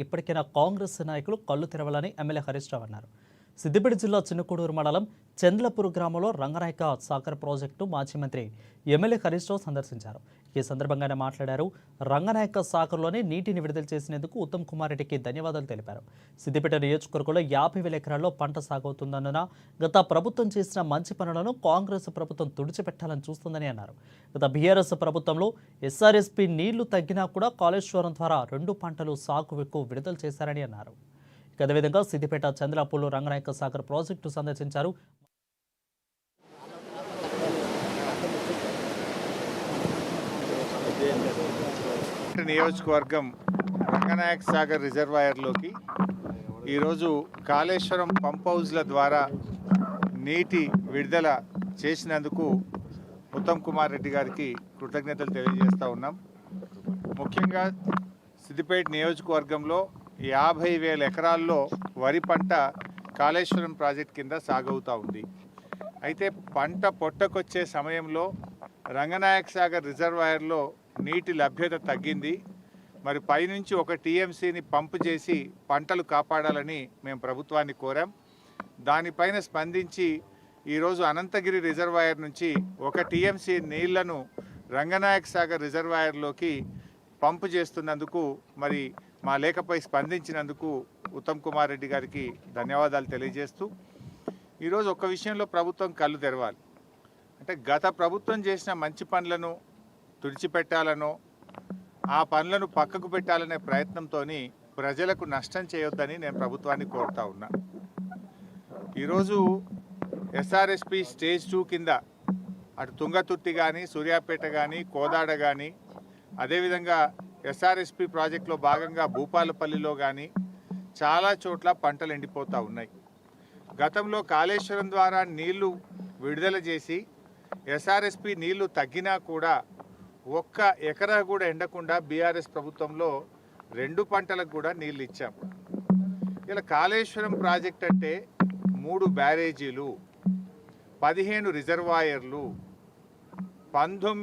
ఇప్పటికైనా కాంగ్రెస్ నాయకులు కళ్ళు తెరవాలని ఎమ్మెల్యే హరీష్ రావు అన్నారు. సిద్దిపేట జిల్లా చిన్నకూడూరు మండలం చంద్లపూర్ గ్రామంలో రంగనాయక సాగర్ ప్రాజెక్టు మాజీ మంత్రి ఎమ్మెల్యే హరీష్ రావు సందర్శించారు. ఈ సందర్భంగా ఆయన మాట్లాడారు. రంగనాయక సాగర్లోని నీటిని విడుదల చేసినందుకు ఉత్తమ్ కుమార్ రెడ్డికి ధన్యవాదాలు తెలిపారు. సిద్దిపేట నియోజకవర్గంలో 50,000 ఎకరాల్లో పంట సాగవుతుందన్న గత ప్రభుత్వం చేసిన మంచి పనులను కాంగ్రెస్ ప్రభుత్వం తుడిచిపెట్టాలని చూస్తుందని అన్నారు. గత బీఆర్ఎస్ ప్రభుత్వంలో ఎస్ఆర్ఎస్పీ నీళ్లు తగ్గినా కూడా కాళేశ్వరం ద్వారా 2 పంటలు సాగుకు విడుదల చేశారని అన్నారు. అదేవిధంగా సిద్దిపేట చంద్రపూర్లో రంగనాయక సాగర్ ప్రాజెక్టు సందర్శించారు. నియోజకవర్గం రంగనాయక సాగర్ రిజర్వాయర్లోకి ఈరోజు కాళేశ్వరం పంప్ హౌజ్ల ద్వారా నీటి విడుదల చేసినందుకు ఉత్తమ్ కుమార్ రెడ్డి గారికి కృతజ్ఞతలు తెలియజేస్తూ ఉన్నాం. ముఖ్యంగా సిద్దిపేట నియోజకవర్గంలో 50,000 ఎకరాల్లో వరి పంట కాళేశ్వరం ప్రాజెక్ట్ కింద సాగవుతూ ఉంది. అయితే పంట పొట్టకొచ్చే సమయంలో రంగనాయక సాగర్ రిజర్వాయర్లో నీటి లభ్యత తగ్గింది. మరి పైనుంచి 1 టీఎంసీని పంపు చేసి పంటలు కాపాడాలని మేము ప్రభుత్వాన్ని కోరాం. దానిపైన స్పందించి ఈరోజు అనంతగిరి రిజర్వాయర్ నుంచి 1 టీఎంసీ నీళ్లను రంగనాయక సాగర్ రిజర్వాయర్లోకి పంపు చేస్తున్నందుకు మరి మా లేఖపై స్పందించినందుకు ఉత్తమ్ కుమార్ రెడ్డి గారికి ధన్యవాదాలు తెలియజేస్తూ ఈరోజు ఒక విషయంలో ప్రభుత్వం కళ్ళు తెరవాలి. అంటే గత ప్రభుత్వం చేసిన మంచి పనులను తుడిచిపెట్టాలనో ఆ పనులను పక్కకు పెట్టాలనే ప్రయత్నంతో ప్రజలకు నష్టం చేయొద్దని నేను ప్రభుత్వాన్ని కోరుతా ఉన్నా. ఈరోజు ఎస్ఆర్ఎస్పి స్టేజ్ 2 కింద అటు తుంగతుర్తి కానీ, సూర్యాపేట కానీ, కోదాడ కానీ, అదేవిధంగా ఎస్ఆర్ఎస్పి ప్రాజెక్టులో భాగంగా భూపాలపల్లిలో కానీ చాలా చోట్ల పంటలు ఎండిపోతూ ఉన్నాయి. గతంలో కాళేశ్వరం ద్వారా నీళ్లు విడుదల చేసి ఎస్ఆర్ఎస్పి నీళ్లు తగ్గినా కూడా 1 ఎకరా కూడా ఎండకుండా బీఆర్ఎస్ ప్రభుత్వంలో 2 పంటలకు కూడా నీళ్ళు ఇచ్చాం. ఇలా కాళేశ్వరం ప్రాజెక్ట్ అంటే 3 బ్యారేజీలు, 15 రిజర్వాయర్లు, 19